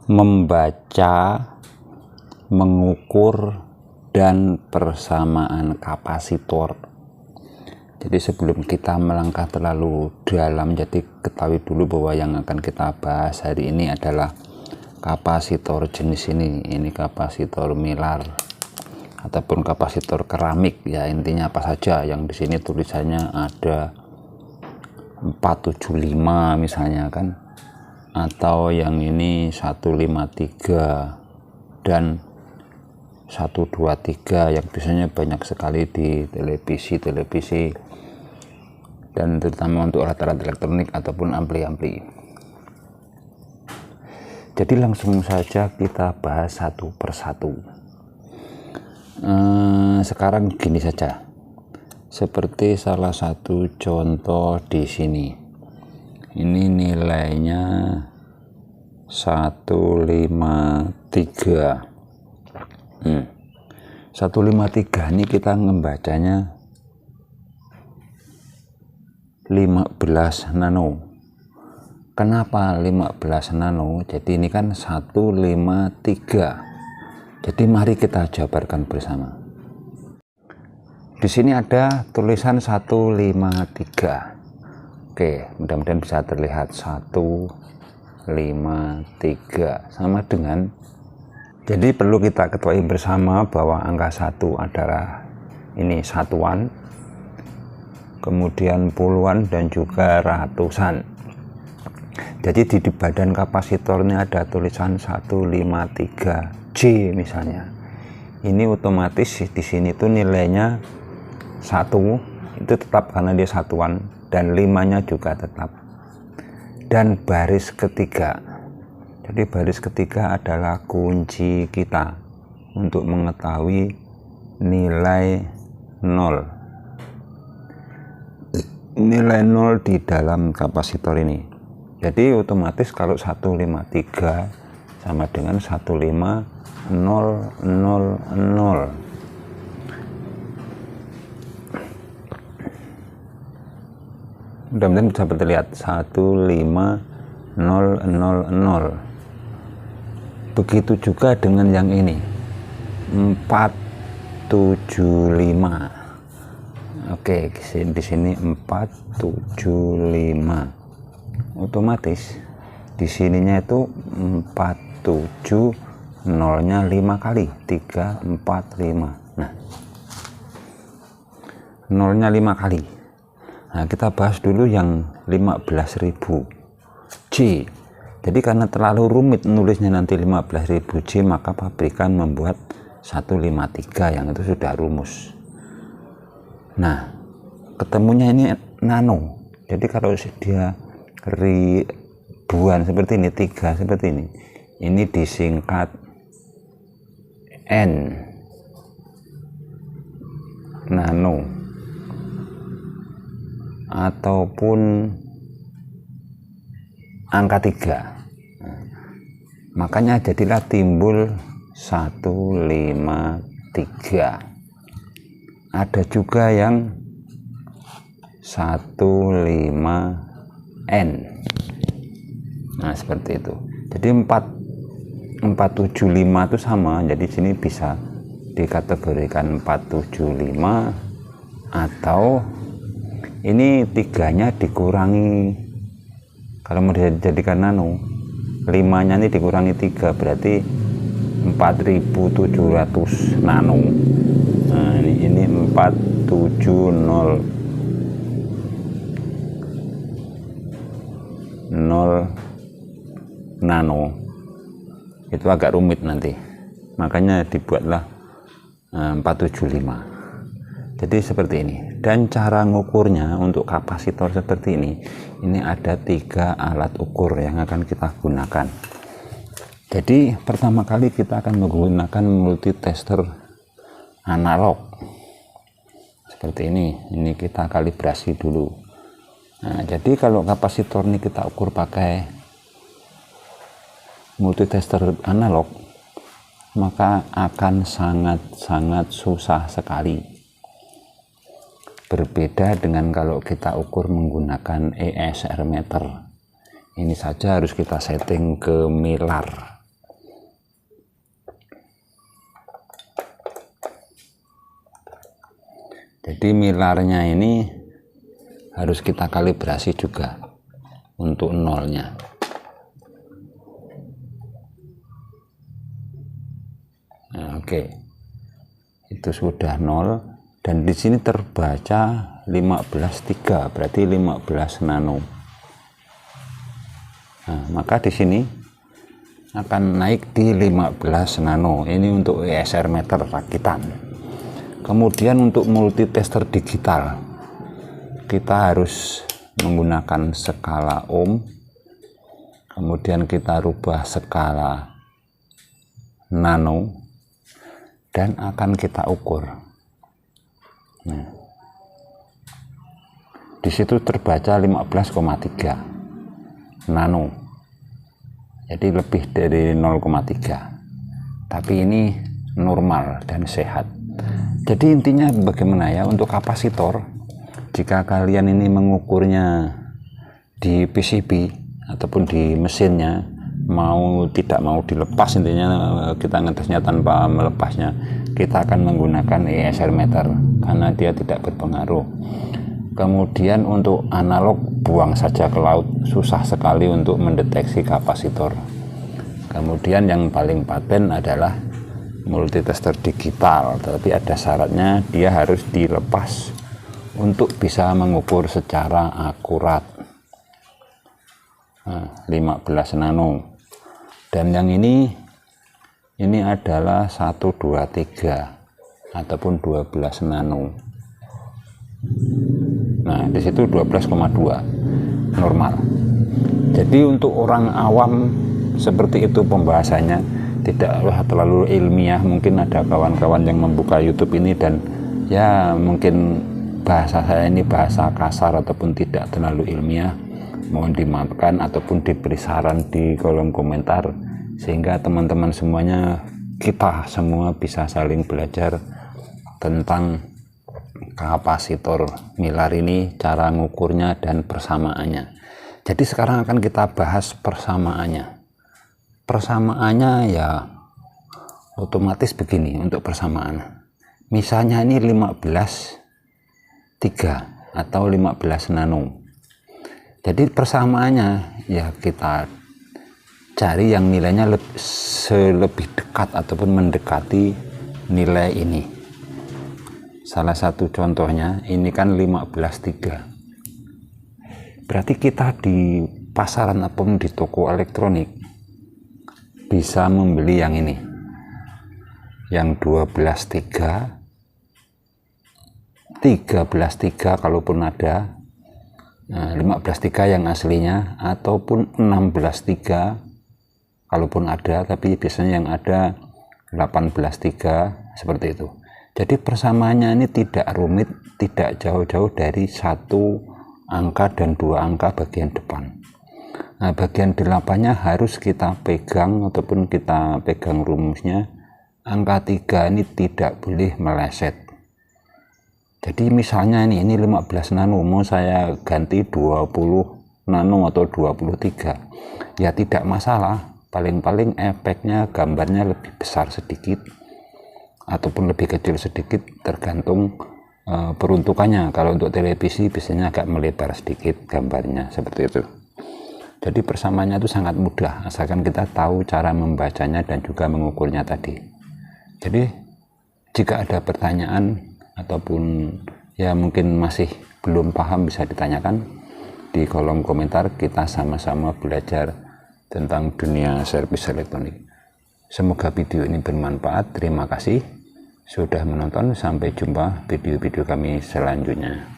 membaca, mengukur, dan persamaan kapasitor. Jadi sebelum kita melangkah terlalu dalam, jadi ketahui dulu bahwa yang akan kita bahas hari ini adalah kapasitor jenis ini. Ini kapasitor milar ataupun kapasitor keramik, ya intinya apa saja yang di sini tulisannya ada 475 misalnya kan, atau yang ini 153 dan 123 yang biasanya banyak sekali di televisi dan terutama untuk alat-alat elektronik ataupun ampli-ampli. Jadi langsung saja kita bahas satu persatu. Sekarang gini saja, seperti salah satu contoh di sini. Ini nilainya 153. 153 ini kita membacanya 15 nano. Kenapa 15 nano? Jadi ini kan 153. Jadi mari kita jabarkan bersama. Di sini ada tulisan 153. Oke, mudah-mudahan bisa terlihat 153 sama dengan, jadi perlu kita ketahui bersama bahwa angka 1 adalah ini satuan, kemudian puluhan dan juga ratusan. Jadi di badan kapasitor ini ada tulisan 153J misalnya. Ini otomatis di sini tuh nilainya 1 itu tetap karena dia satuan, dan 5-nya juga tetap. Dan baris ketiga, jadi baris ketiga adalah kunci kita untuk mengetahui nilai 0. Nilai 0 di dalam kapasitor ini. Jadi otomatis kalau 153 sama dengan 15000. Mudah-mudahan bisa terlihat 15000. Begitu juga dengan yang ini 475. Oke, di sini 475. Otomatis di sininya itu 47, 0-nya 5 kali, 345. Nah, 0-nya 5 kali. Nah, kita bahas dulu yang 15.000 J. Jadi karena terlalu rumit nulisnya nanti 15.000 J, maka pabrikan membuat 153 yang itu sudah rumus. Nah, ketemunya ini nano. Jadi kalau dia ribuan seperti ini, 3 seperti ini disingkat N, nano, ataupun angka 3. Makanya jadilah timbul 153. Ada juga yang 15N. Nah, seperti itu. Jadi 475 itu sama. Jadi sini bisa dikategorikan 475, atau ini 3-nya dikurangi, kalau mau dijadikan nano, 5-nya ini dikurangi 3 berarti 4700 nano. Nah, ini 470 nano. Itu agak rumit nanti, makanya dibuatlah 475. Jadi seperti ini. Dan cara ngukurnya untuk kapasitor seperti ini ada 3 alat ukur yang akan kita gunakan. Jadi pertama kali kita akan menggunakan multitester analog seperti ini kita kalibrasi dulu. Nah, jadi kalau kapasitor ini kita ukur pakai multitester analog, maka akan sangat susah sekali. Berbeda dengan kalau kita ukur menggunakan ESR meter. Ini saja harus kita setting ke milar Jadi milarnya ini harus kita kalibrasi juga untuk nolnya. Nah, oke. Itu sudah 0 dan di sini terbaca 15.3, berarti 15 nano. Nah, maka di sini akan naik di 15 nano. Ini untuk ESR meter rakitan. Kemudian untuk multitester digital, kita harus menggunakan skala ohm. Kemudian kita rubah skala nano dan akan kita ukur. Nah, di situ terbaca 15,3 nano. Jadi lebih dari 0,3. Tapi ini normal dan sehat. Jadi intinya bagaimana ya untuk kapasitor, jika kalian ini mengukurnya di PCB ataupun di mesinnya, mau tidak mau dilepas, intinya kita ngetesnya tanpa melepasnya, kita akan menggunakan ESR meter karena dia tidak berpengaruh. Kemudian untuk analog buang saja ke laut, susah sekali untuk mendeteksi kapasitor. Kemudian yang paling paten adalah multitester digital, tapi ada syaratnya, dia harus dilepas untuk bisa mengukur secara akurat. Nah, 15 nano. Dan yang ini adalah 123 ataupun 12 nano. Nah, di situ 12,2 normal. Jadi untuk orang awam seperti itu pembahasannya, tidaklah terlalu ilmiah. Mungkin ada kawan-kawan yang membuka YouTube ini dan ya mungkin bahasa saya ini bahasa kasar ataupun tidak terlalu ilmiah, mohon dimaafkan ataupun diberi saran di kolom komentar, sehingga teman-teman semuanya, kita semua bisa saling belajar tentang kapasitor milar ini, cara ngukurnya dan persamaannya. Jadi sekarang akan kita bahas persamaannya. Persamaannya ya otomatis begini untuk persamaan. Misalnya ini 15.3 atau 15 nano. Jadi persamaannya ya kita cari yang nilainya lebih dekat ataupun mendekati nilai ini. Salah satu contohnya ini kan 15.3. Berarti kita di pasaran ataupun di toko elektronik bisa membeli yang ini, yang 12.3, 13.3 kalaupun ada, 15.3 yang aslinya, ataupun 16.3 kalaupun ada, tapi biasanya yang ada 18.3 seperti itu. Jadi persamaannya ini tidak rumit, tidak jauh-jauh dari satu angka dan dua angka bagian depan. Nah, bagian 8-nya harus kita pegang ataupun kita pegang rumusnya. Angka 3 ini tidak boleh meleset. Jadi misalnya ini 15 nano, mau saya ganti 20 nano atau 23, ya tidak masalah. Paling-paling efeknya gambarnya lebih besar sedikit ataupun lebih kecil sedikit, tergantung peruntukannya. Kalau untuk televisi biasanya agak melebar sedikit gambarnya, seperti itu. Jadi persamaannya itu sangat mudah, asalkan kita tahu cara membacanya dan juga mengukurnya tadi. Jadi jika ada pertanyaan ataupun ya mungkin masih belum paham, bisa ditanyakan di kolom komentar. Kita sama-sama belajar tentang dunia servis elektronik. Semoga video ini bermanfaat. Terima kasih sudah menonton. Sampai jumpa video-video kami selanjutnya.